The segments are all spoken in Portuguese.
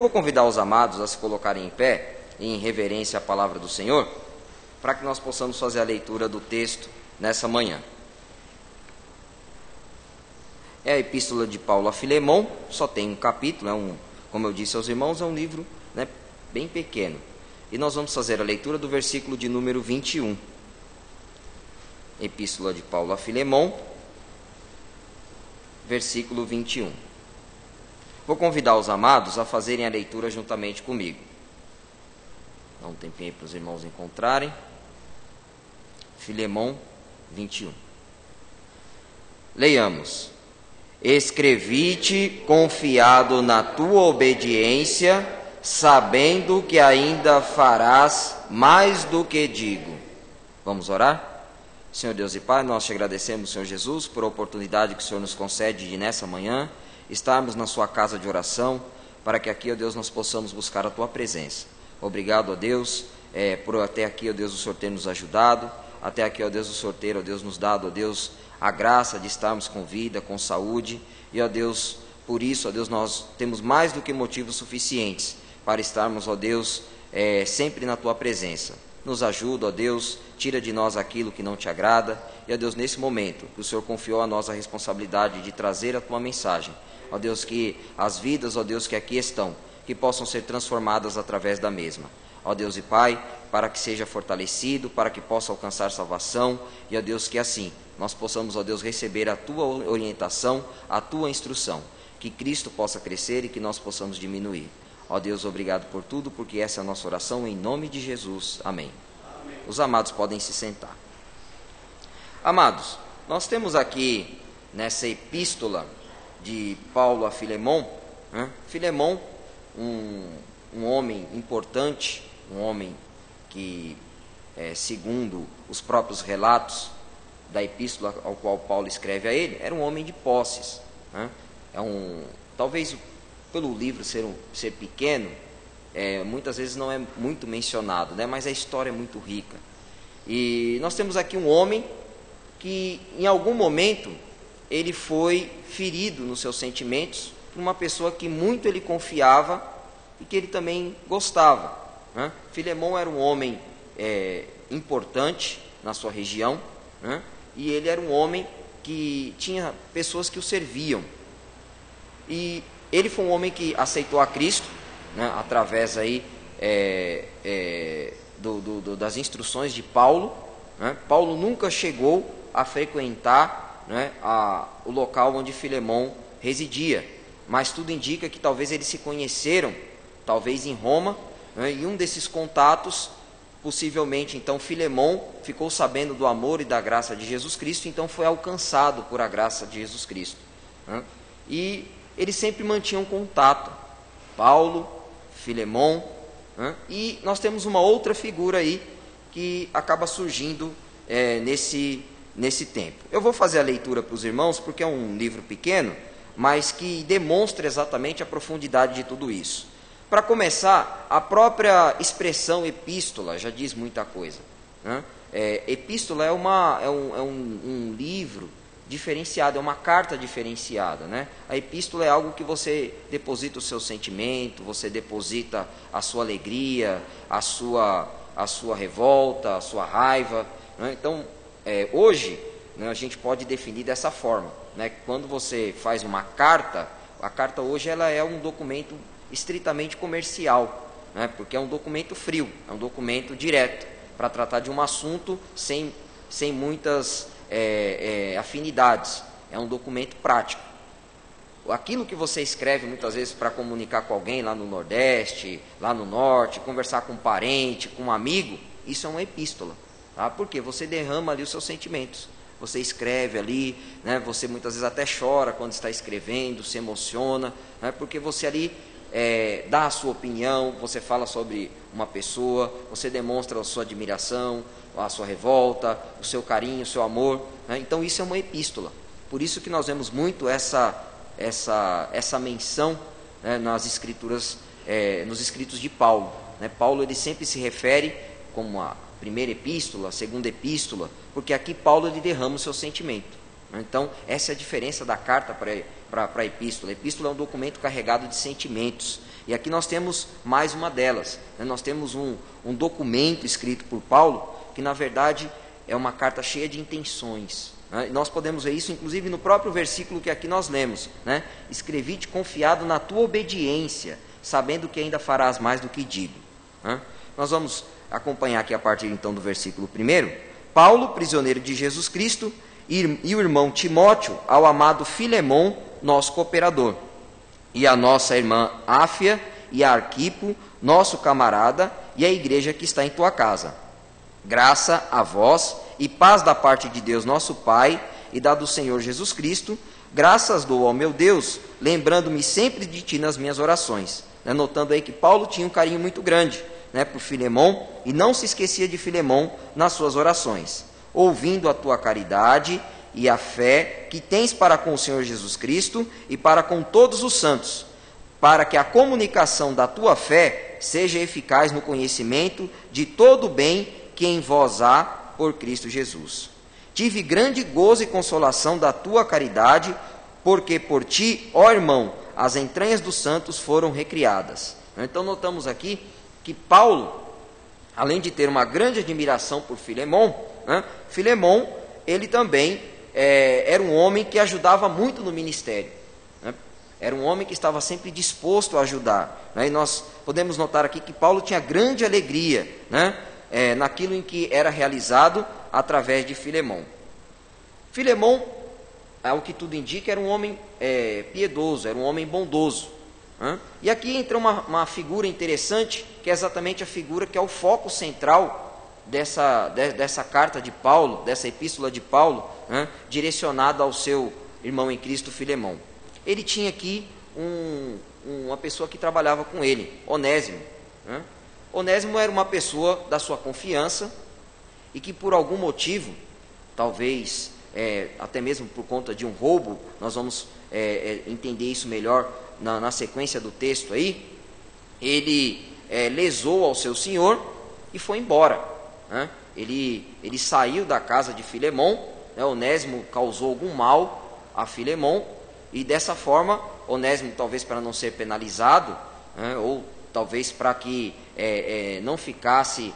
Vou convidar os amados a se colocarem em pé, em reverência à palavra do Senhor, para que nós possamos fazer a leitura do texto nessa manhã. É a epístola de Paulo a Filemon, só tem um capítulo, como eu disse aos irmãos, é um livro bem pequeno. E nós vamos fazer a leitura do versículo de número 21. Epístola de Paulo a Filemon, versículo 21. Vou convidar os amados a fazerem a leitura juntamente comigo. Dá um tempinho aí para os irmãos encontrarem. Filemon 21. Leiamos. Escrevi-te confiado na tua obediência, sabendo que ainda farás mais do que digo. Vamos orar? Senhor Deus e Pai, nós te agradecemos, Senhor Jesus, por a oportunidade que o Senhor nos concede de nessa manhã estarmos na sua casa de oração, para que aqui, ó Deus, nós possamos buscar a tua presença. Obrigado, ó Deus, por até aqui, ó Deus, o Senhor ter nos ajudado, até aqui, ó Deus, o Senhor ter, ó Deus, nos dado, ó Deus, a graça de estarmos com vida, com saúde, e, ó Deus, por isso, ó Deus, nós temos mais do que motivos suficientes para estarmos, ó Deus, sempre na tua presença. Nos ajuda, ó Deus, tira de nós aquilo que não te agrada, e, ó Deus, nesse momento, que o Senhor confiou a nós a responsabilidade de trazer a tua mensagem, ó Deus, que as vidas, ó Deus, que aqui estão, que possam ser transformadas através da mesma. Ó Deus e Pai, para que seja fortalecido, para que possa alcançar salvação, e ó Deus, que assim nós possamos, ó Deus, receber a tua orientação, a tua instrução, que Cristo possa crescer e que nós possamos diminuir. Ó Deus, obrigado por tudo, porque essa é a nossa oração em nome de Jesus. Amém. Amém. Os amados podem se sentar. Amados, nós temos aqui nessa epístola de Paulo a Filemon, Filemon, um homem importante, um homem que, segundo os próprios relatos da epístola ao qual Paulo escreve a ele, era um homem de posses. Talvez pelo livro ser pequeno, muitas vezes não é muito mencionado, mas a história é muito rica. E nós temos aqui um homem que, em algum momento, ele foi ferido nos seus sentimentos por uma pessoa que muito ele confiava e que ele também gostava. Filemon era um homem importante na sua região, e ele era um homem que tinha pessoas que o serviam. E ele foi um homem que aceitou a Cristo, através aí, das instruções de Paulo. Paulo nunca chegou a frequentar o local onde Filemon residia, mas tudo indica que talvez eles se conheceram, talvez em Roma, e um desses contatos, possivelmente, então, Filemon ficou sabendo do amor e da graça de Jesus Cristo, então foi alcançado por a graça de Jesus Cristo. E eles sempre mantinham contato, Paulo, Filemon, e nós temos uma outra figura aí que acaba surgindo nesse tempo. Eu vou fazer a leitura para os irmãos, porque é um livro pequeno, mas que demonstra exatamente a profundidade de tudo isso. Para começar, a própria expressão epístola já diz muita coisa. Epístola é um livro diferenciado, é uma carta diferenciada. A epístola é algo que você deposita o seu sentimento, você deposita a sua alegria, a sua revolta, a sua raiva. Então, hoje, a gente pode definir dessa forma. Quando você faz uma carta, a carta hoje ela é um documento estritamente comercial, porque é um documento frio, é um documento direto, para tratar de um assunto sem muitas afinidades. É um documento prático. Aquilo que você escreve muitas vezes para comunicar com alguém lá no Nordeste, lá no Norte, conversar com um parente, com um amigo, isso é uma epístola. Porque você derrama ali os seus sentimentos, você escreve ali, você muitas vezes até chora quando está escrevendo, se emociona, porque você ali dá a sua opinião, você fala sobre uma pessoa, você demonstra a sua admiração, a sua revolta, o seu carinho, o seu amor. Então isso é uma epístola. Por isso que nós vemos muito essa menção nas escrituras, nos escritos de Paulo. Paulo ele sempre se refere como a primeira epístola, a segunda epístola, porque aqui Paulo ele derrama o seu sentimento. Então essa é a diferença da carta para para a epístola. A epístola é um documento carregado de sentimentos. E aqui nós temos mais uma delas. Né? Nós temos um documento escrito por Paulo, que na verdade é uma carta cheia de intenções. Né? E nós podemos ver isso, inclusive, no próprio versículo que aqui nós lemos. Né? Escrevi-te confiado na tua obediência, sabendo que ainda farás mais do que digo. Né? Nós vamos acompanhar aqui a partir então do versículo 1. Paulo, prisioneiro de Jesus Cristo, e o irmão Timóteo, ao amado Filemon, nosso cooperador, e a nossa irmã Áfia e a Arquipo, nosso camarada, e a igreja que está em tua casa. Graça a vós e paz da parte de Deus nosso Pai e da do Senhor Jesus Cristo. Graças dou ao meu Deus, lembrando-me sempre de ti nas minhas orações. Notando aí que Paulo tinha um carinho muito grande, por Filemon, e não se esquecia de Filemon nas suas orações. Ouvindo a tua caridade e a fé que tens para com o Senhor Jesus Cristo e para com todos os santos, para que a comunicação da tua fé seja eficaz no conhecimento de todo o bem que em vós há por Cristo Jesus. Tive grande gozo e consolação da tua caridade, porque por ti, ó irmão, as entranhas dos santos foram recriadas. Então notamos aqui que Paulo, além de ter uma grande admiração por Filemon, Filemon, ele também era um homem que ajudava muito no ministério. Era um homem que estava sempre disposto a ajudar. E nós podemos notar aqui que Paulo tinha grande alegria naquilo em que era realizado através de Filemon. Filemon, ao que tudo indica, era um homem piedoso, era um homem bondoso. E aqui entra uma figura interessante, que é exatamente a figura que é o foco central dessa carta de Paulo, dessa epístola de Paulo, direcionada ao seu irmão em Cristo, Filemon. Ele tinha aqui uma pessoa que trabalhava com ele, Onésimo. Onésimo era uma pessoa da sua confiança e que por algum motivo, talvez até mesmo por conta de um roubo, nós vamos entender isso melhor na sequência do texto aí, ele lesou ao seu senhor e foi embora. Ele saiu da casa de Filemon, Onésimo causou algum mal a Filemon, e dessa forma, Onésimo, talvez para não ser penalizado, ou talvez para que não ficasse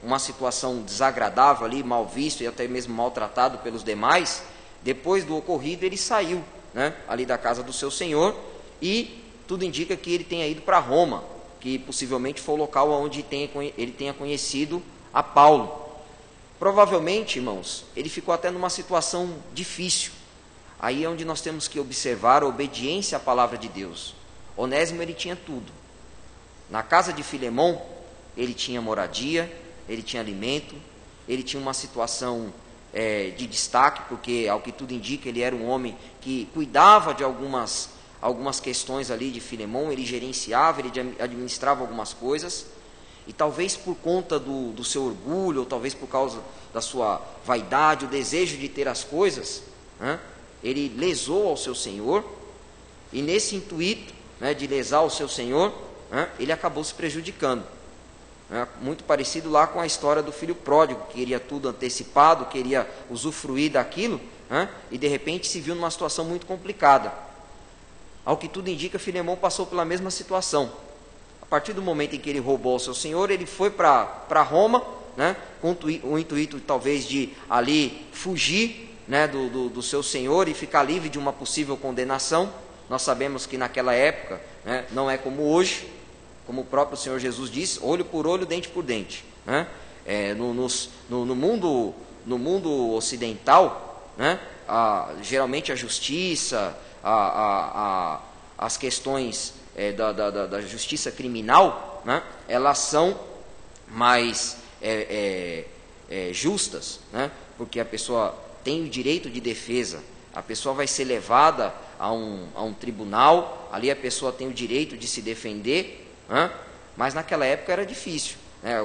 uma situação desagradável ali, mal visto e até mesmo maltratado pelos demais, depois do ocorrido ele saiu ali da casa do seu senhor, e tudo indica que ele tenha ido para Roma, que possivelmente foi o local onde ele tenha conhecido a Paulo. Provavelmente, irmãos, ele ficou até numa situação difícil. Aí é onde nós temos que observar a obediência à palavra de Deus. Onésimo, ele tinha tudo. Na casa de Filemon, ele tinha moradia, ele tinha alimento, ele tinha uma situação de destaque, porque, ao que tudo indica, ele era um homem que cuidava de algumas questões ali de Filemon, ele gerenciava, ele administrava algumas coisas, e talvez por conta do seu orgulho, ou talvez por causa da sua vaidade, o desejo de ter as coisas, ele lesou ao seu senhor, e nesse intuito de lesar o seu senhor, ele acabou se prejudicando. Muito parecido lá com a história do filho pródigo, que queria tudo antecipado, queria usufruir daquilo, e de repente se viu numa situação muito complicada. Ao que tudo indica, Filemon passou pela mesma situação. A partir do momento em que ele roubou o seu senhor, ele foi para Roma, com o intuito talvez de ali fugir do seu senhor e ficar livre de uma possível condenação. Nós sabemos que naquela época não é como hoje, como o próprio Senhor Jesus disse, olho por olho, dente por dente. No mundo ocidental, geralmente a justiça, as questões da justiça criminal, elas são mais justas, porque a pessoa tem o direito de defesa, a pessoa vai ser levada a um tribunal, ali a pessoa tem o direito de se defender, mas naquela época era difícil,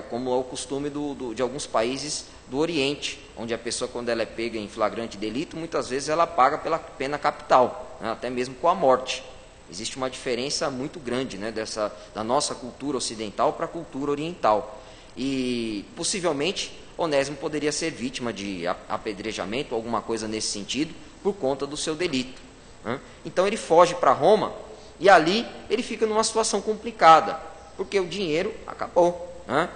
como é o costume de alguns países do Oriente, onde a pessoa, quando ela é pega em flagrante delito, muitas vezes ela paga pela pena capital, até mesmo com a morte. Existe uma diferença muito grande da nossa cultura ocidental para a cultura oriental. E possivelmente Onésimo poderia ser vítima de apedrejamento, alguma coisa nesse sentido, por conta do seu delito. né? Então ele foge para Roma e ali ele fica numa situação complicada, porque o dinheiro acabou, né?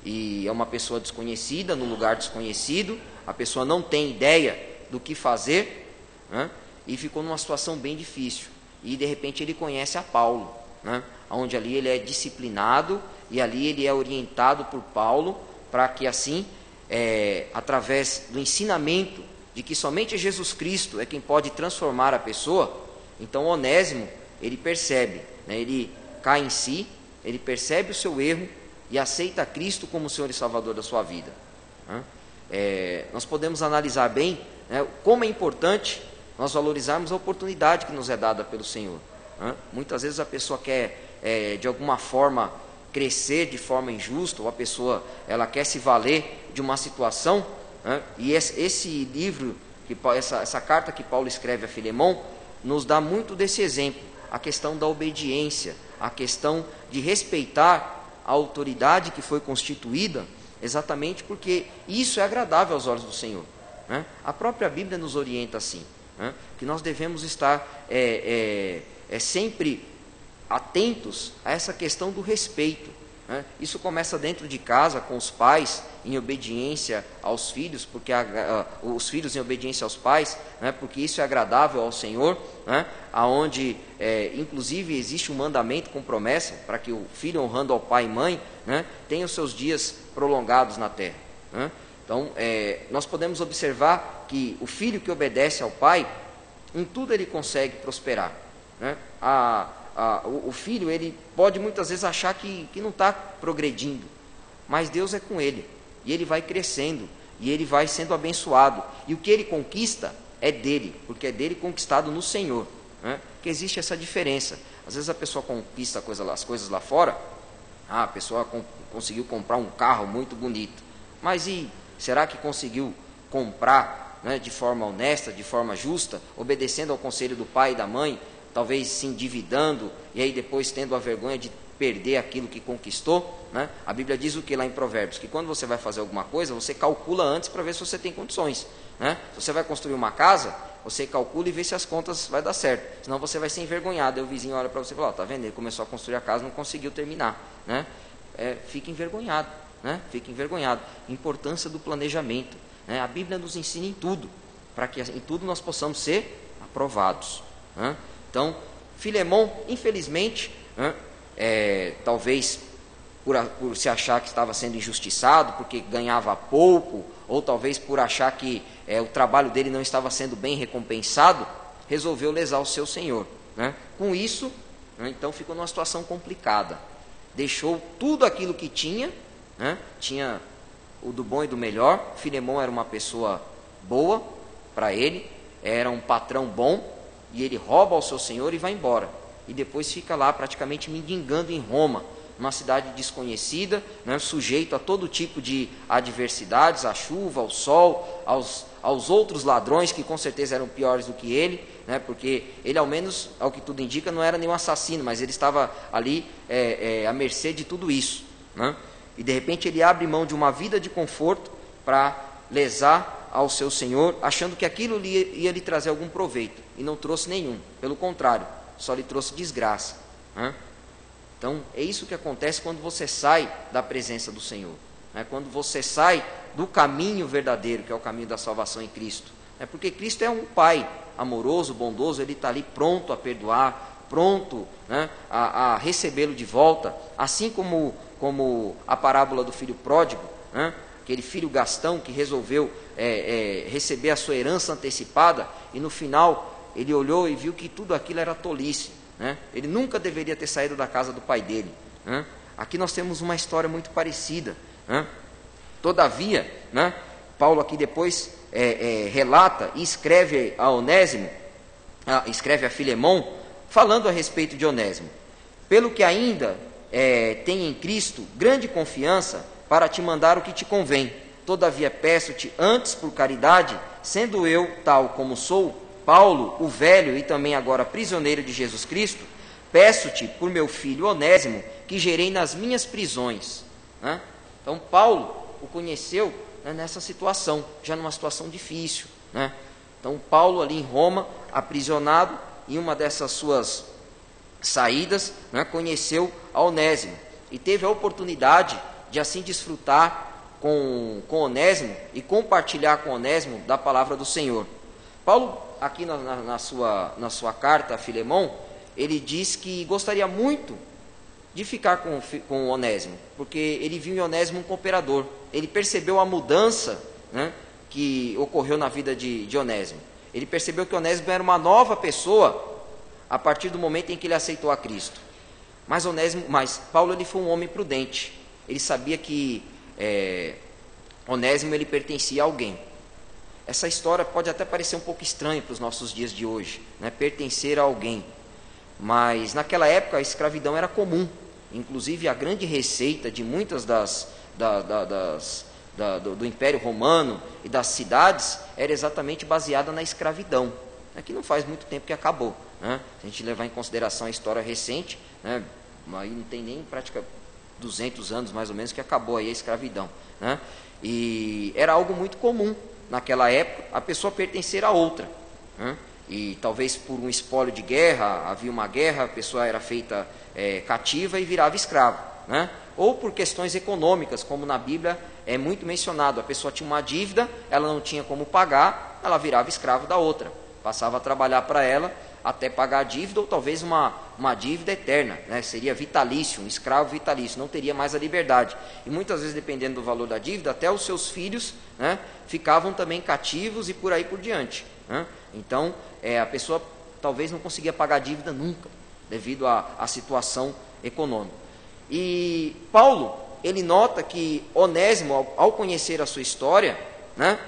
E é uma pessoa desconhecida, num lugar desconhecido, a pessoa não tem ideia do que fazer, né? E ficou numa situação bem difícil. E de repente ele conhece a Paulo, né? Onde ali ele é disciplinado e ali ele é orientado por Paulo para que assim, através do ensinamento de que somente Jesus Cristo é quem pode transformar a pessoa, então Onésimo, ele percebe, né? Ele cai em si, ele percebe o seu erro e aceita Cristo como Senhor e Salvador da sua vida, né? Nós podemos analisar bem, né, como é importante nós valorizarmos a oportunidade que nos é dada pelo Senhor, né? Muitas vezes a pessoa quer, de alguma forma, crescer de forma injusta, ou a pessoa ela quer se valer de uma situação, né? E esse livro, essa carta que Paulo escreve a Filemão, nos dá muito desse exemplo, a questão da obediência, a questão de respeitar a autoridade que foi constituída, exatamente porque isso é agradável aos olhos do Senhor, né? A própria Bíblia nos orienta assim, né? Que nós devemos estar sempre atentos a essa questão do respeito, né? Isso começa dentro de casa, com os pais em obediência aos filhos, porque os filhos em obediência aos pais, né? Porque isso é agradável ao Senhor, né? Aonde inclusive existe um mandamento com promessa para que o filho, honrando ao pai e mãe, né, tenha os seus dias prolongados na terra, né? Então nós podemos observar que o filho que obedece ao pai, em tudo ele consegue prosperar, né? O filho, ele pode muitas vezes achar que não está progredindo, mas Deus é com ele, e ele vai crescendo, e ele vai sendo abençoado, e o que ele conquista é dele, porque é dele conquistado no Senhor, né? Que existe essa diferença. Às vezes a pessoa conquista as coisas lá fora, a pessoa conseguiu comprar um carro muito bonito, mas e será que conseguiu comprar, né, de forma honesta, de forma justa, obedecendo ao conselho do pai e da mãe, talvez se endividando, e aí depois tendo a vergonha de perder aquilo que conquistou, né? A Bíblia diz o que lá em Provérbios? Que quando você vai fazer alguma coisa, você calcula antes para ver se você tem condições, né? Se você vai construir uma casa, você calcula e vê se as contas vai dar certo, senão você vai ser envergonhado, aí o vizinho olha para você e fala, tá vendo, ele começou a construir a casa, não conseguiu terminar, né? Fica envergonhado, né? Fica envergonhado. Importância do planejamento, né? A Bíblia nos ensina em tudo, para que em tudo nós possamos ser aprovados, né? Então, Filemão, infelizmente, né, talvez por se achar que estava sendo injustiçado, porque ganhava pouco, ou talvez por achar que o trabalho dele não estava sendo bem recompensado, resolveu lesar o seu senhor, né? Com isso, né, então ficou numa situação complicada. Deixou tudo aquilo que tinha, né? Tinha o do bom e do melhor. Filemão era uma pessoa boa para ele, era um patrão bom, e ele rouba ao seu senhor e vai embora, e depois fica lá praticamente mendigando em Roma, numa cidade desconhecida, né, sujeito a todo tipo de adversidades, à chuva, ao sol, aos outros ladrões, que com certeza eram piores do que ele, né, porque ele, ao menos, ao que tudo indica, não era nenhum assassino, mas ele estava ali à mercê de tudo isso, né? E de repente ele abre mão de uma vida de conforto para lesar ao seu senhor, achando que aquilo ia lhe trazer algum proveito, e não trouxe nenhum, pelo contrário, só lhe trouxe desgraça, né? Então é isso que acontece quando você sai da presença do Senhor, né? Quando você sai do caminho verdadeiro, que é o caminho da salvação em Cristo, né? Porque Cristo é um Pai amoroso, bondoso, Ele está ali pronto a perdoar, pronto, né, a recebê-lo de volta, assim como a parábola do filho pródigo, né? Aquele filho gastão que resolveu receber a sua herança antecipada, e no final ele olhou e viu que tudo aquilo era tolice, né? Ele nunca deveria ter saído da casa do pai dele, né? Aqui nós temos uma história muito parecida, né? Todavia, né, Paulo aqui depois relata e escreve a Onésimo, escreve a Filemão, falando a respeito de Onésimo: pelo que ainda tem em Cristo grande confiança para te mandar o que te convém. Todavia peço-te antes por caridade, sendo eu tal como sou, Paulo, o velho e também agora prisioneiro de Jesus Cristo, peço-te por meu filho Onésimo, que gerei nas minhas prisões, né? Então Paulo o conheceu, né, nessa situação, já numa situação difícil, né? Então Paulo ali em Roma, aprisionado, em uma dessas suas saídas, né, conheceu a Onésimo e teve a oportunidade de assim desfrutar com Onésimo e compartilhar com Onésimo da palavra do Senhor. Paulo, aqui na sua carta a Filemão, ele diz que gostaria muito de ficar com Onésimo, porque ele viu em Onésimo um cooperador. Ele percebeu a mudança, né, que ocorreu na vida de Onésimo. Ele percebeu que Onésimo era uma nova pessoa a partir do momento em que ele aceitou a Cristo. Mas Paulo ele foi um homem prudente. Ele sabia que Onésimo ele pertencia a alguém. Essa história pode até parecer um pouco estranha para os nossos dias de hoje, né? Pertencer a alguém. Mas naquela época a escravidão era comum. Inclusive a grande receita de muitas do Império Romano e das cidades era exatamente baseada na escravidão, que não faz muito tempo que acabou, né? Se a gente levar em consideração a história recente, né? Aí não tem nem prática 200 anos mais ou menos que acabou aí a escravidão, né? E era algo muito comum naquela época a pessoa pertencer a outra, né? E talvez por um espólio de guerra, havia uma guerra, a pessoa era feita cativa e virava escravo, né? Ou por questões econômicas, como na Bíblia é muito mencionado, a pessoa tinha uma dívida, ela não tinha como pagar, ela virava escravo da outra, passava a trabalhar para ela até pagar a dívida, ou talvez uma dívida eterna, né? Seria vitalício, um escravo vitalício, não teria mais a liberdade. E muitas vezes, dependendo do valor da dívida, até os seus filhos, né, ficavam também cativos e por aí por diante, né? Então, a pessoa talvez não conseguia pagar a dívida nunca, devido à situação econômica. E Paulo, ele nota que Onésimo, ao conhecer a sua história, né,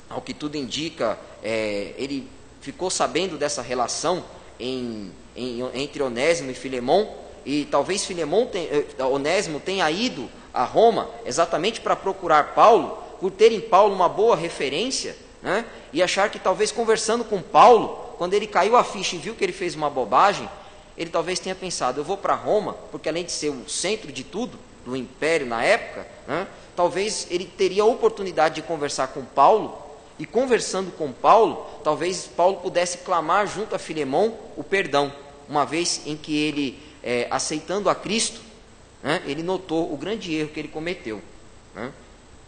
ao que tudo indica, ele ficou sabendo dessa relação entre Onésimo e Filemão, e talvez Onésimo tenha ido a Roma exatamente para procurar Paulo, por ter em Paulo uma boa referência, né, e achar que talvez conversando com Paulo, quando ele caiu a ficha e viu que ele fez uma bobagem, ele talvez tenha pensado, eu vou para Roma, porque além de ser o centro de tudo, do império na época, né, talvez ele teria a oportunidade de conversar com Paulo, e conversando com Paulo, talvez Paulo pudesse clamar junto a Filemão o perdão, uma vez em que ele, aceitando a Cristo, né, ele notou o grande erro que ele cometeu, né?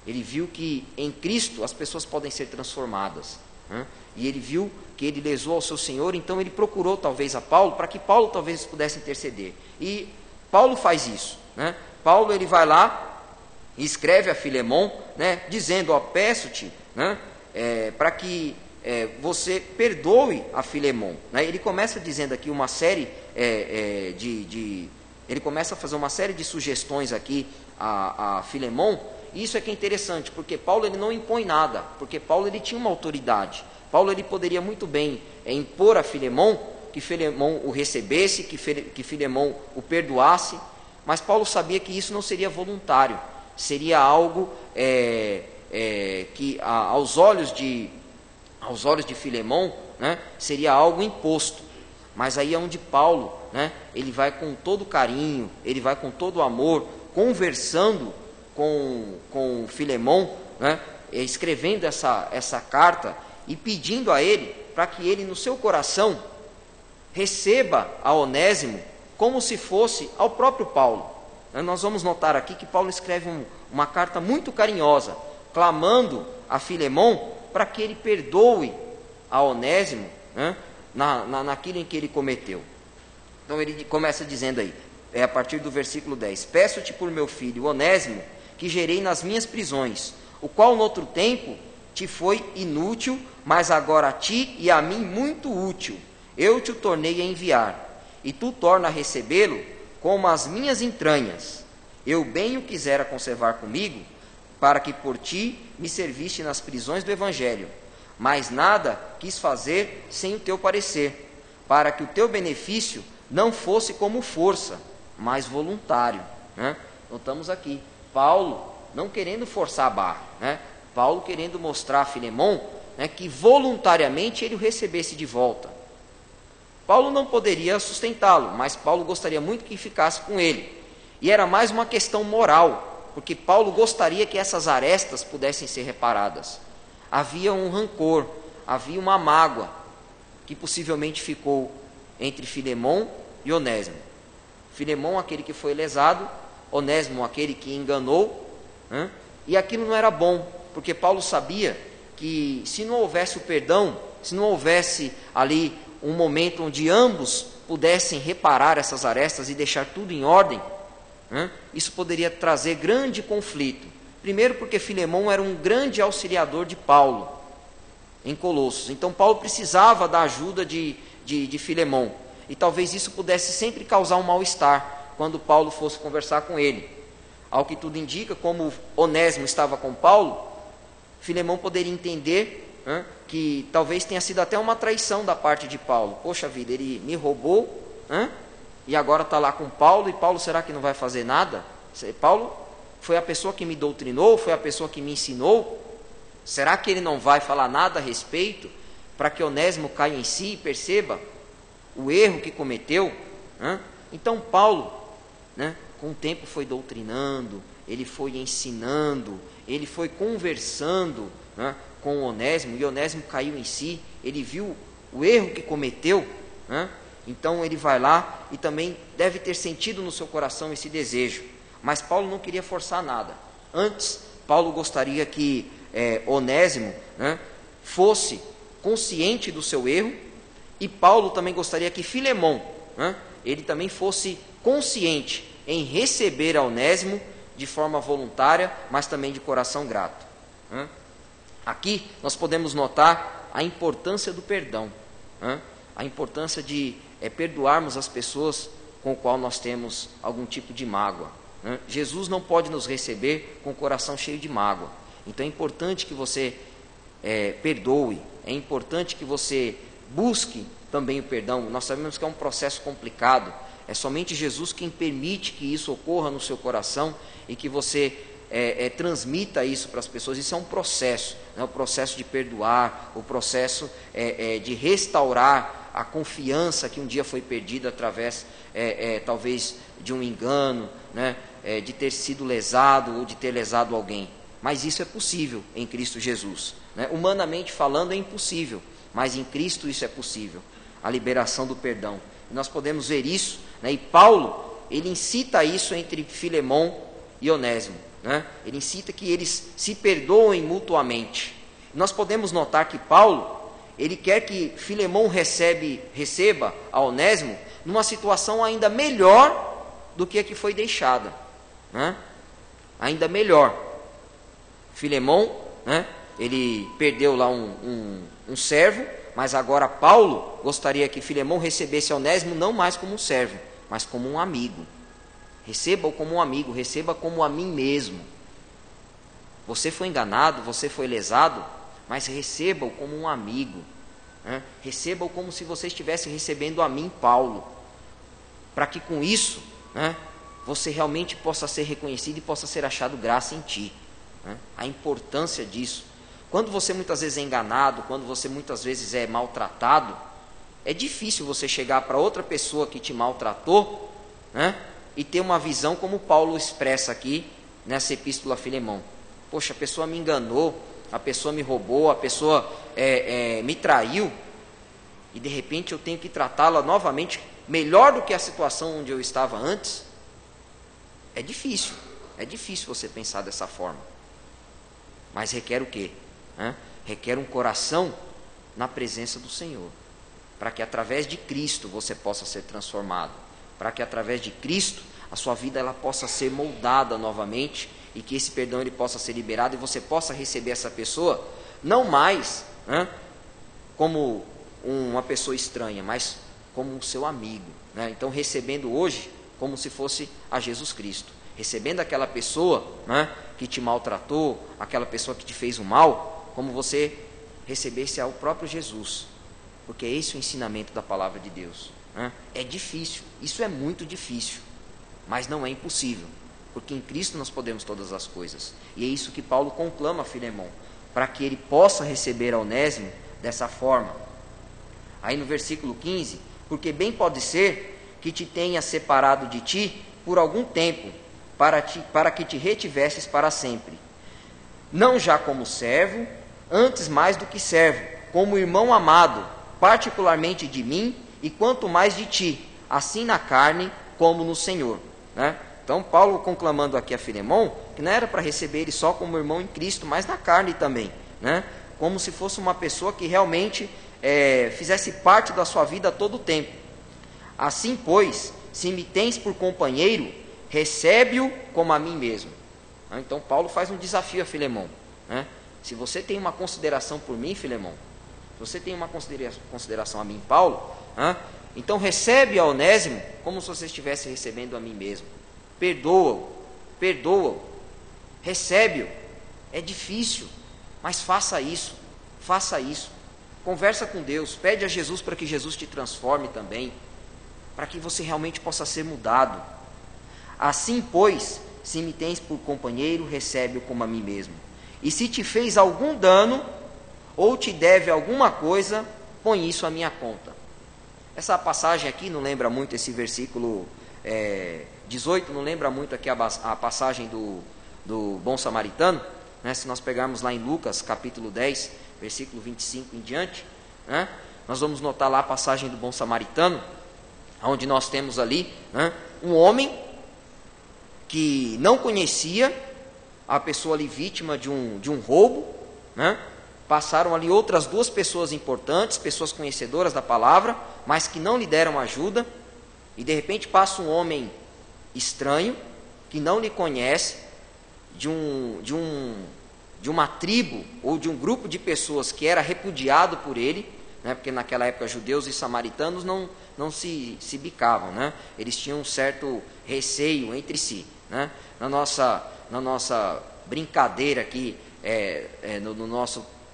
Ele viu que em Cristo as pessoas podem ser transformadas, né? E ele viu que ele lesou ao seu Senhor, então ele procurou talvez a Paulo, para que Paulo talvez pudesse interceder. E Paulo faz isso, né? Paulo ele vai lá e escreve a Filemão, né, dizendo, peço-te, né, para que você perdoe a Filemão, né? Ele começa dizendo aqui uma série ele começa a fazer uma série de sugestões aqui a Filemão. Isso é que é interessante, porque Paulo ele não impõe nada, porque Paulo ele tinha uma autoridade. Paulo ele poderia muito bem impor a Filemão, que Filemão o recebesse, que Filemão o perdoasse, mas Paulo sabia que isso não seria voluntário, seria algo que aos olhos de Filemão, né, seria algo imposto. Mas aí é onde Paulo, né, ele vai com todo carinho, ele vai com todo amor, conversando com Filemão, né, escrevendo essa carta e pedindo a ele para que ele no seu coração receba a Onésimo como se fosse ao próprio Paulo. Nós vamos notar aqui que Paulo escreve uma carta muito carinhosa, clamando a Filemão para que ele perdoe a Onésimo, né, naquilo em que ele cometeu. Então ele começa dizendo aí, a partir do versículo 10, peço-te por meu filho Onésimo, que gerei nas minhas prisões, o qual noutro tempo te foi inútil, mas agora a ti e a mim muito útil. Eu te o tornei a enviar, e tu torna a recebê-lo como as minhas entranhas. Eu bem o quisera conservar comigo, para que por ti me serviste nas prisões do Evangelho, mas nada quis fazer sem o teu parecer, para que o teu benefício não fosse como força, mas voluntário, né? Notamos aqui, Paulo não querendo forçar a barra, né? Paulo querendo mostrar a Filemão, né, que voluntariamente ele o recebesse de volta. Paulo não poderia sustentá-lo, mas Paulo gostaria muito que ficasse com ele. E era mais uma questão moral, porque Paulo gostaria que essas arestas pudessem ser reparadas. Havia um rancor, havia uma mágoa que possivelmente ficou entre Filemon e Onésimo. Filemon, aquele que foi lesado, Onésimo, aquele que enganou, né? E aquilo não era bom, porque Paulo sabia que se não houvesse o perdão, se não houvesse ali um momento onde ambos pudessem reparar essas arestas e deixar tudo em ordem, né? Isso poderia trazer grande conflito. Primeiro porque Filemon era um grande auxiliador de Paulo em Colossos, então Paulo precisava da ajuda de Filemon, e talvez isso pudesse sempre causar um mal-estar quando Paulo fosse conversar com ele. Ao que tudo indica, como Onésimo estava com Paulo, Filemon poderia entender, né, que talvez tenha sido até uma traição da parte de Paulo. Poxa vida, ele me roubou, né, e agora está lá com Paulo, e Paulo será que não vai fazer nada? Paulo foi a pessoa que me doutrinou, foi a pessoa que me ensinou, será que ele não vai falar nada a respeito, para que Onésimo caia em si e perceba o erro que cometeu, né? Então Paulo, né, com o tempo foi doutrinando, ele foi ensinando, ele foi conversando, né, com Onésimo, e Onésimo caiu em si, ele viu o erro que cometeu, né? Então ele vai lá e também deve ter sentido no seu coração esse desejo, mas Paulo não queria forçar nada. Antes, Paulo gostaria que Onésimo, né, fosse consciente do seu erro, e Paulo também gostaria que Filemon, né, ele também fosse consciente em receber a Onésimo de forma voluntária, mas também de coração grato, né? Aqui nós podemos notar a importância do perdão, né? A importância de perdoarmos as pessoas com o qual nós temos algum tipo de mágoa, né? Jesus não pode nos receber com o coração cheio de mágoa, então é importante que você perdoe, é importante que você busque também o perdão. Nós sabemos que é um processo complicado, é somente Jesus quem permite que isso ocorra no seu coração e que você transmita isso para as pessoas. Isso é um processo, né? O processo de perdoar, o processo de restaurar a confiança que um dia foi perdida através talvez de um engano, né? De ter sido lesado ou de ter lesado alguém. Mas isso é possível em Cristo Jesus, né? Humanamente falando é impossível, mas em Cristo isso é possível, a liberação do perdão. E nós podemos ver isso, né? E Paulo, ele incita isso entre Filemon e Onésimo, né? Ele incita que eles se perdoem mutuamente. Nós podemos notar que Paulo, ele quer que Filemon receba a Onésimo numa situação ainda melhor do que a que foi deixada, né? Ainda melhor. Filemon, né, ele perdeu lá um servo, mas agora Paulo gostaria que Filemon recebesse Onésimo não mais como um servo, mas como um amigo. Receba-o como um amigo, receba como a mim mesmo. Você foi enganado, você foi lesado, mas receba-o como um amigo, né? Receba-o como se você estivesse recebendo a mim, Paulo, para que com isso, né, você realmente possa ser reconhecido e possa ser achado graça em ti, né? A importância disso. Quando você muitas vezes é enganado, quando você muitas vezes é maltratado, é difícil você chegar para outra pessoa que te maltratou, né, e ter uma visão como Paulo expressa aqui nessa epístola a Filemão. Poxa, a pessoa me enganou, a pessoa me roubou, a pessoa me traiu, e de repente eu tenho que tratá-la novamente melhor do que a situação onde eu estava antes. É difícil você pensar dessa forma. Mas requer o quê? Requer um coração na presença do Senhor, para que através de Cristo você possa ser transformado, para que através de Cristo a sua vida ela possa ser moldada novamente, e que esse perdão ele possa ser liberado, e você possa receber essa pessoa não mais como uma pessoa estranha, mas como um seu amigo, né? Então recebendo hoje como se fosse a Jesus Cristo, recebendo aquela pessoa, né, que te maltratou, aquela pessoa que te fez o mal, como você recebesse ao próprio Jesus, porque é esse o ensinamento da palavra de Deus, né? É difícil, isso é muito difícil, mas não é impossível, porque em Cristo nós podemos todas as coisas, e é isso que Paulo conclama a Filemão, para que ele possa receber a Onésimo dessa forma. Aí no versículo 15, porque bem pode ser que te tenha separado de ti por algum tempo, para que te retivesses para sempre, não já como servo, antes mais do que servo, como irmão amado, particularmente de mim e quanto mais de ti, assim na carne como no Senhor. Né? Então, Paulo conclamando aqui a Filemão, que não era para receber ele só como irmão em Cristo, mas na carne também, né? Como se fosse uma pessoa que realmente fizesse parte da sua vida a todo o tempo. Assim, pois, se me tens por companheiro, recebe-o como a mim mesmo. Então, Paulo faz um desafio a Filemão. Né? Se você tem uma consideração por mim, Filemão, se você tem uma consideração a mim, Paulo, então recebe a Onésimo como se você estivesse recebendo a mim mesmo. Perdoa-o, recebe-o. É difícil, mas faça isso. Conversa com Deus, pede a Jesus para que Jesus te transforme também, para que você realmente possa ser mudado. Assim, pois, se me tens por companheiro, recebe-o como a mim mesmo. E se te fez algum dano, ou te deve alguma coisa, põe isso à minha conta. Essa passagem aqui não lembra muito esse versículo 18, não lembra muito aqui a passagem do bom samaritano, né? Se nós pegarmos lá em Lucas, capítulo 10, versículo 25 em diante, né? Nós vamos notar lá a passagem do bom samaritano, onde nós temos ali, né, um homem que não conhecia a pessoa ali vítima de um roubo, né? Passaram ali outras duas pessoas importantes, pessoas conhecedoras da palavra, mas que não lhe deram ajuda, e de repente passa um homem estranho, que não lhe conhece, de uma tribo ou de um grupo de pessoas que era repudiado por ele, né? Porque naquela época judeus e samaritanos não se bicavam, né? Eles tinham um certo receio entre si, né? Na nossa brincadeira aqui,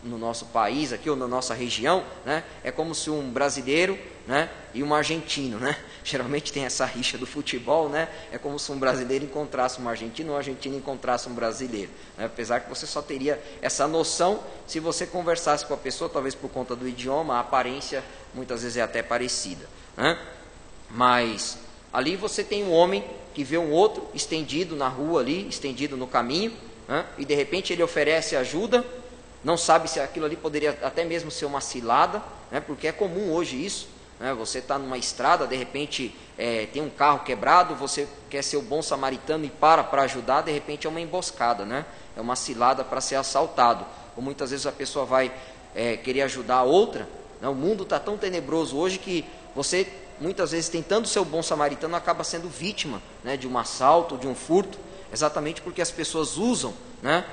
no nosso país, aqui, ou na nossa região, né? É como se um brasileiro, né, e um argentino, né? Geralmente tem essa rixa do futebol, né? É como se um brasileiro encontrasse um argentino, ou um argentino encontrasse um brasileiro, né? Apesar que você só teria essa noção se você conversasse com a pessoa, talvez por conta do idioma, a aparência muitas vezes é até parecida, né? Mas ali você tem um homem que vê um outro estendido na rua ali, estendido no caminho, né? E de repente ele oferece ajuda, não sabe se aquilo ali poderia até mesmo ser uma cilada, né? Porque é comum hoje isso, né? Você está numa estrada, de repente tem um carro quebrado, você quer ser o bom samaritano e para ajudar, de repente é uma emboscada, né? É uma cilada para ser assaltado. Ou muitas vezes a pessoa vai querer ajudar a outra, né? O mundo está tão tenebroso hoje que você, muitas vezes, tentando ser o bom samaritano, acaba sendo vítima, né, de um assalto, de um furto, exatamente porque as pessoas usam, né,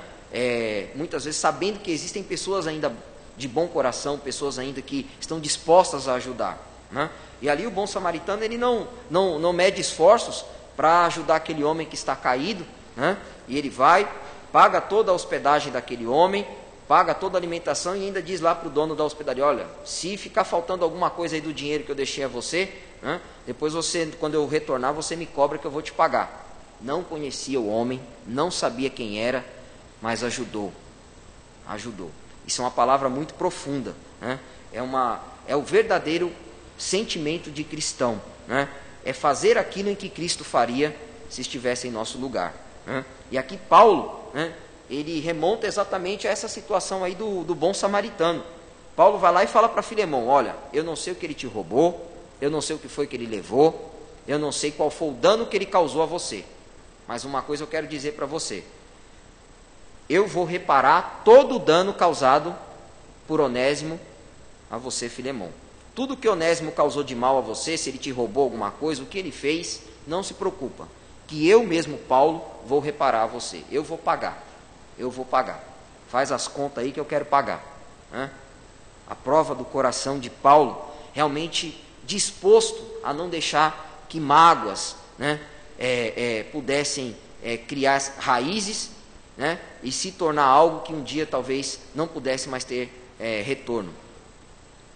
muitas vezes sabendo que existem pessoas ainda de bom coração, pessoas ainda que estão dispostas a ajudar, né? E ali o bom samaritano, ele não mede esforços para ajudar aquele homem que está caído, né? E ele vai, paga toda a hospedagem daquele homem, paga toda a alimentação e ainda diz lá para o dono da hospedaria: olha, se ficar faltando alguma coisa aí do dinheiro que eu deixei a você, né, depois você, quando eu retornar, você me cobra que eu vou te pagar. Não conhecia o homem, não sabia quem era, mas ajudou. Isso é uma palavra muito profunda, né? É o verdadeiro sentimento de cristão, né? É fazer aquilo em que Cristo faria se estivesse em nosso lugar, né? E aqui Paulo, né, ele remonta exatamente a essa situação aí do bom samaritano. Paulo vai lá e fala para Filemão: olha, eu não sei o que ele te roubou, eu não sei o que foi que ele levou, eu não sei qual foi o dano que ele causou a você, mas uma coisa eu quero dizer para você: eu vou reparar todo o dano causado por Onésimo a você, Filemão. Tudo que Onésimo causou de mal a você, se ele te roubou alguma coisa, o que ele fez, não se preocupa, que eu mesmo, Paulo, vou reparar a você. Eu vou pagar. Faz as contas aí que eu quero pagar, né? A prova do coração de Paulo, realmente disposto a não deixar que mágoas, né, pudessem criar raízes, né, e se tornar algo que um dia talvez não pudesse mais ter retorno.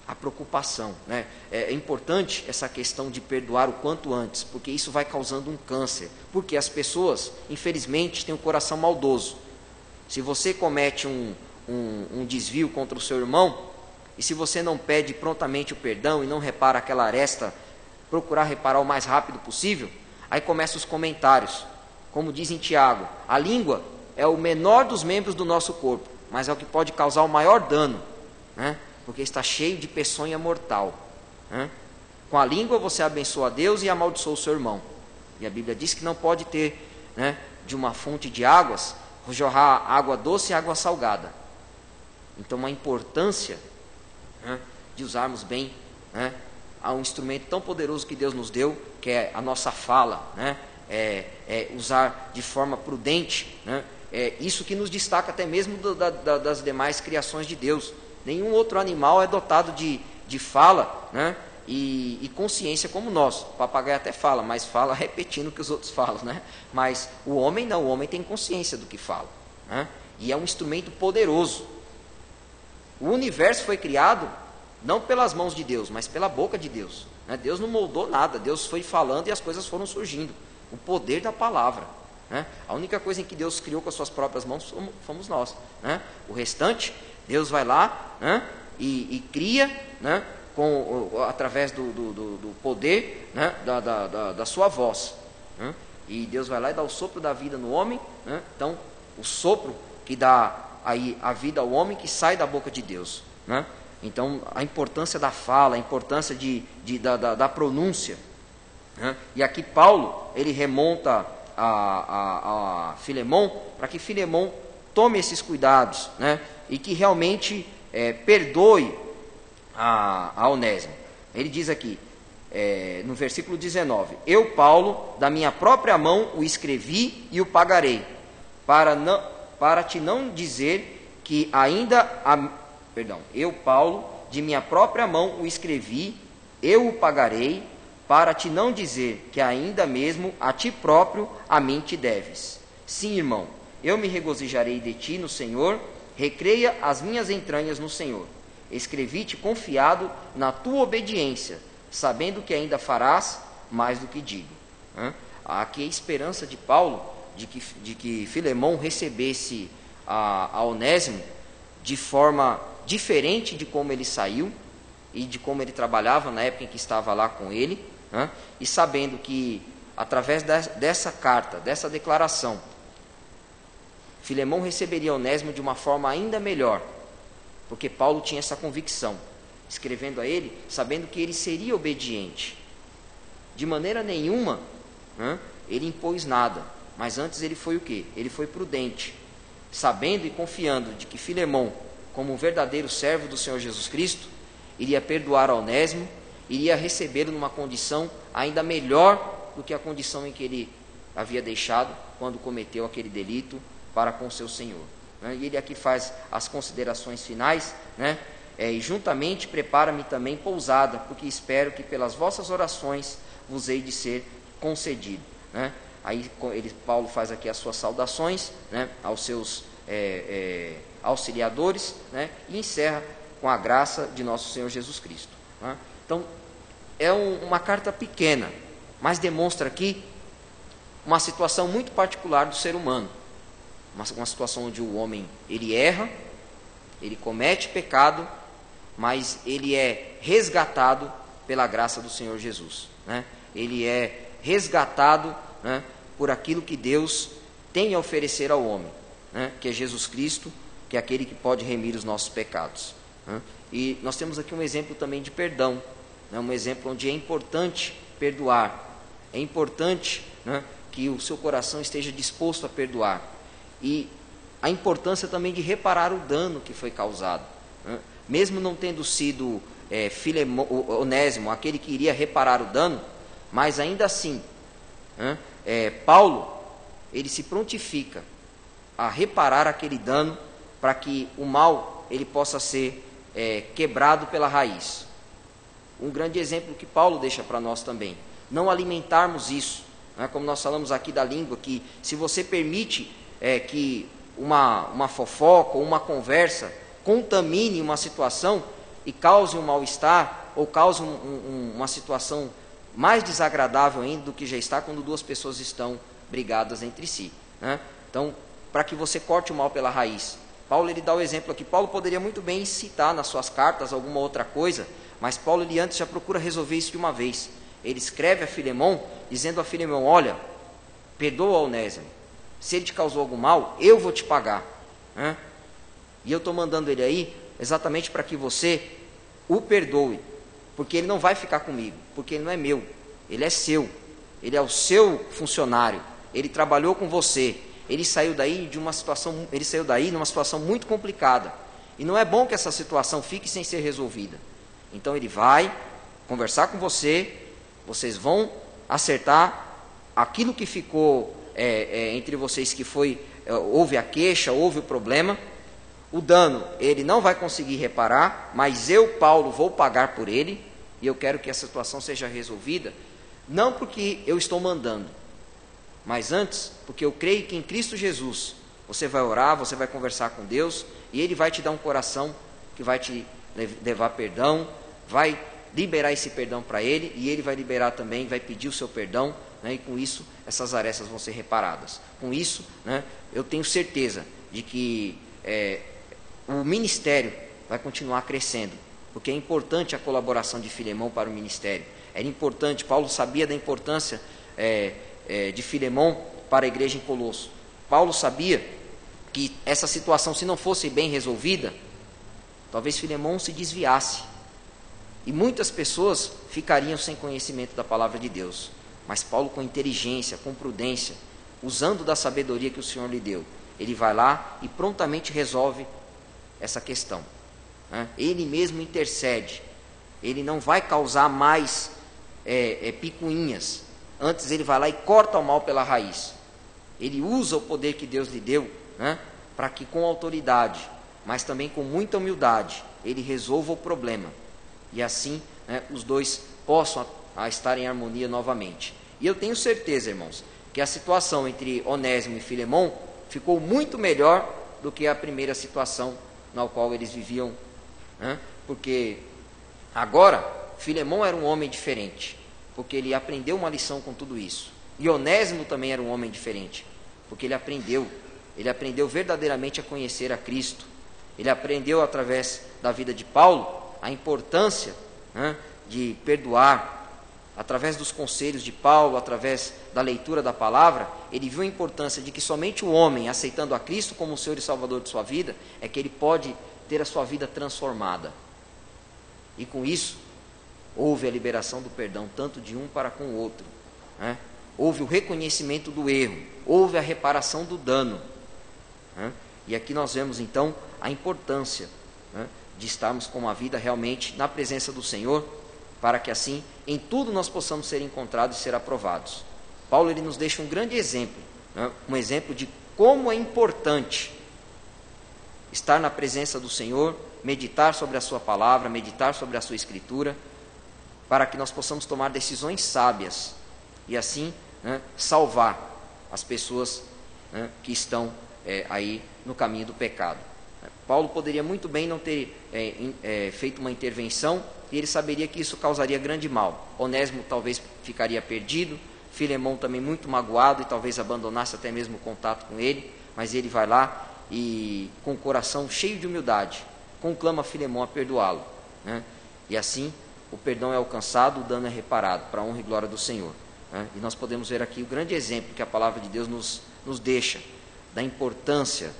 A preocupação, né? É importante essa questão de perdoar o quanto antes, porque isso vai causando um câncer, porque as pessoas, infelizmente, têm um coração maldoso. Se você comete um desvio contra o seu irmão, e se você não pede prontamente o perdão e não repara aquela aresta, procurar reparar o mais rápido possível, aí começam os comentários. Como diz em Tiago, a língua é o menor dos membros do nosso corpo, mas é o que pode causar o maior dano, né? Porque está cheio de peçonha mortal, né? Com a língua você abençoa a Deus e amaldiçoa o seu irmão. E a Bíblia diz que não pode ter, né, de uma fonte de águas, jorrar água doce e água salgada. Então, uma importância, né, de usarmos bem, né, um instrumento tão poderoso que Deus nos deu, que é a nossa fala, né, usar de forma prudente, né, isso que nos destaca até mesmo das demais criações de Deus. Nenhum outro animal é dotado de fala, né, e consciência como nós. O papagaio até fala, mas fala repetindo o que os outros falam, né? Mas o homem não, o homem tem consciência do que fala, né? E é um instrumento poderoso. O universo foi criado não pelas mãos de Deus, mas pela boca de Deus, né? Deus não moldou nada, Deus foi falando e as coisas foram surgindo. O poder da palavra, né? A única coisa em que Deus criou com as suas próprias mãos fomos nós, né? O restante, Deus vai lá, né, e cria, né, através do poder, né, da sua voz, né? E Deus vai lá e dá o sopro da vida no homem, né? Então, o sopro que dá aí a vida ao homem, que sai da boca de Deus, né? Então, a importância da fala, a importância da pronúncia, né? E aqui Paulo, ele remonta a Filemon, para que Filemon tome esses cuidados, né? E que realmente perdoe a Onésimo. Ele diz aqui, no versículo 19: eu, Paulo, da minha própria mão o escrevi e o pagarei, para te não dizer que ainda... eu, Paulo, de minha própria mão o escrevi, eu o pagarei, para te não dizer que ainda mesmo a ti próprio a mim te deves. Sim, irmão, eu me regozijarei de ti no Senhor, recreia as minhas entranhas no Senhor. Escrevi-te confiado na tua obediência, sabendo que ainda farás mais do que digo. Aqui a esperança de Paulo de que Filemon recebesse a Onésimo de forma diferente de como ele saiu e de como ele trabalhava na época em que estava lá com ele, e sabendo que através dessa carta, dessa declaração, Filemon receberia Onésimo de uma forma ainda melhor, porque Paulo tinha essa convicção, escrevendo a ele, sabendo que ele seria obediente. De maneira nenhuma, ele impôs nada, mas antes ele foi o quê? Ele foi prudente, sabendo e confiando de que Filemon, como um verdadeiro servo do Senhor Jesus Cristo, iria perdoar a Onésimo, iria recebê-lo numa condição ainda melhor do que a condição em que ele havia deixado quando cometeu aquele delito para com o seu Senhor. E ele aqui faz as considerações finais, né? E juntamente prepara-me também pousada, porque espero que pelas vossas orações vos hei de ser concedido, né? Aí Paulo faz aqui as suas saudações, né, aos seus auxiliadores, né, e encerra com a graça de nosso Senhor Jesus Cristo, né? Então, é uma carta pequena, mas demonstra aqui uma situação muito particular do ser humano. Uma situação onde o homem, ele erra, ele comete pecado, mas ele é resgatado pela graça do Senhor Jesus, né? Ele é resgatado, né, por aquilo que Deus tem a oferecer ao homem, né, que é Jesus Cristo, que é aquele que pode remir os nossos pecados, né? E nós temos aqui um exemplo também de perdão, né, um exemplo onde é importante perdoar, é importante, né, que o seu coração esteja disposto a perdoar, e a importância também de reparar o dano que foi causado, né? Mesmo não tendo sido Onésimo aquele que iria reparar o dano, mas ainda assim, né, Paulo, ele se prontifica a reparar aquele dano para que o mal ele possa ser quebrado pela raiz. Um grande exemplo que Paulo deixa para nós também, não alimentarmos isso, né, como nós falamos aqui da língua, que se você permite que uma fofoca ou uma conversa contamine uma situação e cause um mal-estar, ou cause uma situação mais desagradável ainda do que já está quando duas pessoas estão brigadas entre si, né? Então, para que você corte o mal pela raiz, Paulo ele dá o exemplo aqui. Paulo poderia muito bem citar nas suas cartas alguma outra coisa, mas Paulo ele antes já procura resolver isso de uma vez. Ele escreve a Filemon, dizendo a Filemon: olha, perdoa Onésimo, se ele te causou algum mal, eu vou te pagar, né? E eu estou mandando ele aí exatamente para que você o perdoe, porque ele não vai ficar comigo, porque ele não é meu, ele é seu, ele é o seu funcionário, ele trabalhou com você, ele saiu daí numa situação muito complicada, e não é bom que essa situação fique sem ser resolvida. Então ele vai conversar com você, vocês vão acertar aquilo que ficou entre vocês, que houve a queixa, houve o problema. O dano ele não vai conseguir reparar, mas eu, Paulo, vou pagar por ele, e eu quero que essa situação seja resolvida, não porque eu estou mandando, mas antes, porque eu creio que em Cristo Jesus, você vai orar, você vai conversar com Deus, e Ele vai te dar um coração que vai te levar perdão, vai liberar esse perdão para Ele, e Ele vai liberar também, vai pedir o seu perdão, né, e com isso, essas arestas vão ser reparadas. Com isso, né, eu tenho certeza de que o ministério vai continuar crescendo, porque é importante a colaboração de Filemão para o ministério. Era importante, Paulo sabia da importância de Filemão para a igreja em Colosso. Paulo sabia que essa situação, se não fosse bem resolvida, talvez Filemão se desviasse, e muitas pessoas ficariam sem conhecimento da palavra de Deus. Mas Paulo, com inteligência, com prudência, usando da sabedoria que o Senhor lhe deu, ele vai lá e prontamente resolve essa questão, né? Ele mesmo intercede, ele não vai causar mais picuinhas, antes ele vai lá e corta o mal pela raiz. Ele usa o poder que Deus lhe deu, né, para que com autoridade, mas também com muita humildade, ele resolva o problema, e assim, né, os dois possam estar em harmonia novamente. E eu tenho certeza, irmãos, que a situação entre Onésimo e Filemão ficou muito melhor do que a primeira situação na qual eles viviam, né? Porque agora Filemão era um homem diferente, porque ele aprendeu uma lição com tudo isso. E Onésimo também era um homem diferente, porque ele aprendeu verdadeiramente a conhecer a Cristo. Ele aprendeu através da vida de Paulo a importância, né, de perdoar. Através dos conselhos de Paulo, através da leitura da palavra, ele viu a importância de que somente o homem, aceitando a Cristo como o Senhor e Salvador de sua vida, é que ele pode ter a sua vida transformada. E com isso, houve a liberação do perdão, tanto de um para com o outro, né? Houve o reconhecimento do erro, houve a reparação do dano, né? E aqui nós vemos então a importância, né, de estarmos com uma vida realmente na presença do Senhor, para que assim, em tudo nós possamos ser encontrados e ser aprovados. Paulo ele nos deixa um grande exemplo, né? Um exemplo de como é importante estar na presença do Senhor, meditar sobre a sua palavra, meditar sobre a sua escritura, para que nós possamos tomar decisões sábias e assim, né, salvar as pessoas, né, que estão aí no caminho do pecado. Paulo poderia muito bem não ter feito uma intervenção, e ele saberia que isso causaria grande mal. Onésimo talvez ficaria perdido, Filemão também muito magoado e talvez abandonasse até mesmo o contato com ele, mas ele vai lá e com o coração cheio de humildade conclama Filemão a perdoá-lo, né? E assim o perdão é alcançado, o dano é reparado, para a honra e glória do Senhor, né? E nós podemos ver aqui o grande exemplo que a palavra de Deus nos deixa, da importância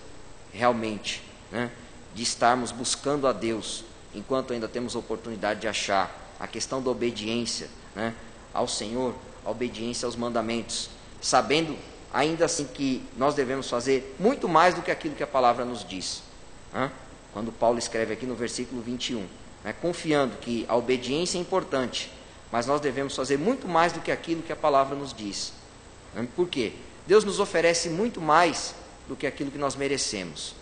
realmente, né, de estarmos buscando a Deus, enquanto ainda temos a oportunidade de achar, a questão da obediência, né, ao Senhor, a obediência aos mandamentos, sabendo ainda assim que nós devemos fazer muito mais do que aquilo que a palavra nos diz, né? Quando Paulo escreve aqui no versículo 21, né, confiando que a obediência é importante, mas nós devemos fazer muito mais do que aquilo que a palavra nos diz, né? Por quê? Deus nos oferece muito mais do que aquilo que nós merecemos,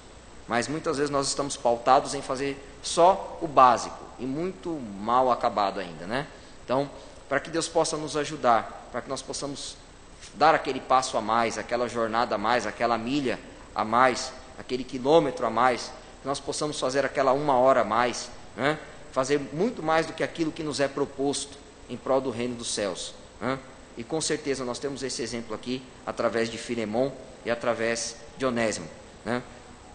mas muitas vezes nós estamos pautados em fazer só o básico, e muito mal acabado ainda, né? Então, para que Deus possa nos ajudar, para que nós possamos dar aquele passo a mais, aquela jornada a mais, aquela milha a mais, aquele quilômetro a mais, que nós possamos fazer aquela 1 hora a mais, né? Fazer muito mais do que aquilo que nos é proposto em prol do reino dos céus, né? E com certeza nós temos esse exemplo aqui, através de Filemão e através de Onésimo, né?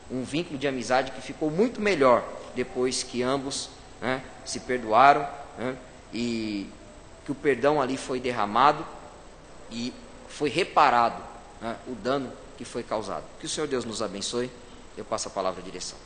Um vínculo de amizade que ficou muito melhor depois que ambos, né, se perdoaram, né, e que o perdão ali foi derramado e foi reparado, né, o dano que foi causado. Que o Senhor Deus nos abençoe. Eu passo a palavra de direção.